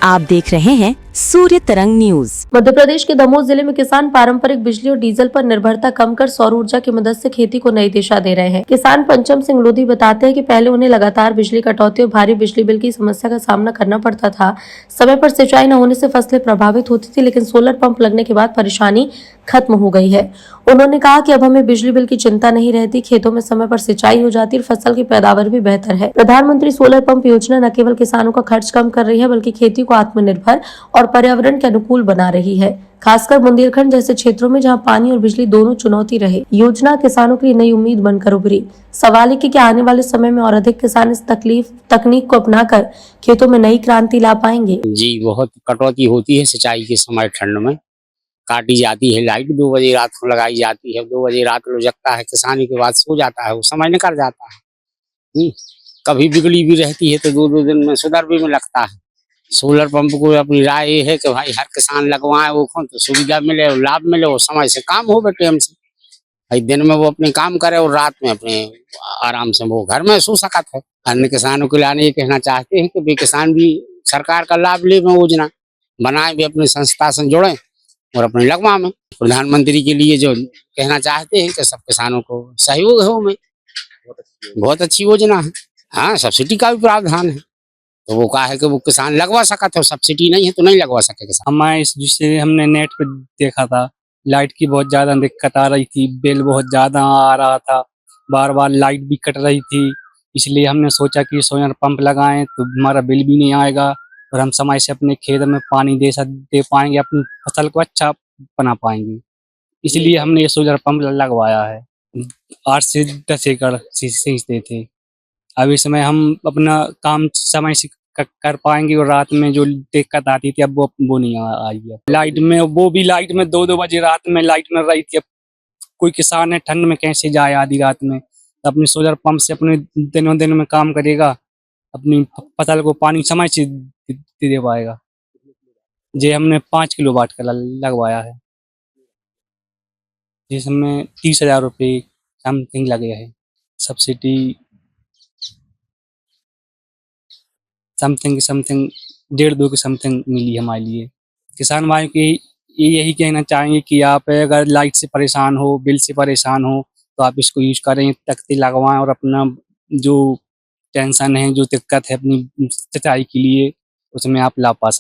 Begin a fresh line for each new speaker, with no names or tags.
आप देख रहे हैं सूर्य तरंग न्यूज।
मध्य प्रदेश के दमोह जिले में किसान पारंपरिक बिजली और डीजल पर निर्भरता कम कर सौर ऊर्जा की मदद से खेती को नई दिशा दे रहे हैं। किसान पंचम सिंह लोधी बताते हैं कि पहले उन्हें लगातार बिजली कटौती और भारी बिजली बिल की समस्या का सामना करना पड़ता था। समय पर सिंचाई न होने से फसलें प्रभावित होती थी, लेकिन सोलर पंप लगने के बाद परेशानी खत्म हो गई है। उन्होंने कहा कि अब हमें बिजली बिल की चिंता नहीं रहती, खेतों में समय पर सिंचाई हो जाती और फसल की पैदावार भी बेहतर है। प्रधानमंत्री सोलर पंप योजना न केवल किसानों का खर्च कम कर रही है, बल्कि खेती को आत्मनिर्भर और पर्यावरण के अनुकूल बना रही है, खासकर बुंदेलखंड जैसे क्षेत्रों में जहां पानी और बिजली दोनों चुनौती रहे। योजना किसानों के लिए नई उम्मीद बनकर उभरी। सवाल है कि आने वाले समय में और अधिक किसान इस तकनीक को अपनाकर खेतों में नई क्रांति ला पाएंगे।
जी, बहुत कटौती होती है सिंचाई के समय, ठंड में काटी जाती है लाइट, 2 बजे रात को लगाई जाती है। 2 बजे रात को जगता है, किसानी के बाद सो जाता है, वो समय निकल जाता है। कभी बिगड़ी भी रहती है तो 2-2 दिन में सुधर भी में लगता है। सोलर पंप को अपनी राय ये है कि भाई हर किसान लगवाए, वो तो सुविधा मिले और लाभ मिले, और समय से काम हो टाइम से। भाई दिन में वो अपने काम करे और रात में अपने आराम से वो घर में सो सकत है। अन्य किसानों के लिए ये कहना चाहते हैं कि वे किसान भी सरकार का लाभ ले में योजना बनाए, भी अपनी संस्था से जुड़े और अपने लगवा में। प्रधानमंत्री के लिए जो कहना चाहते हैं कि सब किसानों को सहयोग है, में बहुत अच्छी योजना है। हाँ, सब्सिडी का भी प्रावधान है, तो वो कहा है कि वो किसान लगवा सकता है, सब्सिडी नहीं है तो नहीं लगवा सके किसान।
हमारे इस जिससे हमने नेट पे देखा था, लाइट की बहुत ज्यादा दिक्कत आ रही थी, बिल बहुत ज्यादा आ रहा था, बार बार लाइट भी कट रही थी। इसलिए हमने सोचा कि सोलर पंप लगाएं तो हमारा बिल भी नहीं आएगा और हम समय से अपने खेत में पानी दे पाएंगे, अपनी फसल को अच्छा बना पाएंगे। इसलिए हमने ये सोलर पंप लगवाया है। 8 से 10 एकड़ सींचते थे। अब इस समय हम अपना काम समय से कर पाएंगे और रात में जो दिक्कत आती थी अब वो नहीं आई है। लाइट में, वो भी लाइट में 2-2 बजे रात में लाइट में रही थी। अब कोई किसान है ठंड में कैसे जाए आधी रात में, तो अपने सोलर पंप से अपने दिनों दिन में काम करेगा, अपनी फसल को पानी समय से दे पाएगा। जी, हमने 5 किलोवाट का लगवाया है, जिसमें 30,000 रुपये समथिंग लगे है। सब्सिडी समथिंग 1.5-2 के समथिंग मिली हमारे लिए। किसान भाई के यही कहना चाहेंगे कि आप अगर लाइट से परेशान हो, बिल से परेशान हो, तो आप इसको यूज करें, तख्ती लगवाएं और अपना जो टेंशन है, जो दिक्कत है अपनी सिंचाई के लिए, उसमें आप लाभ पा सकते हैं।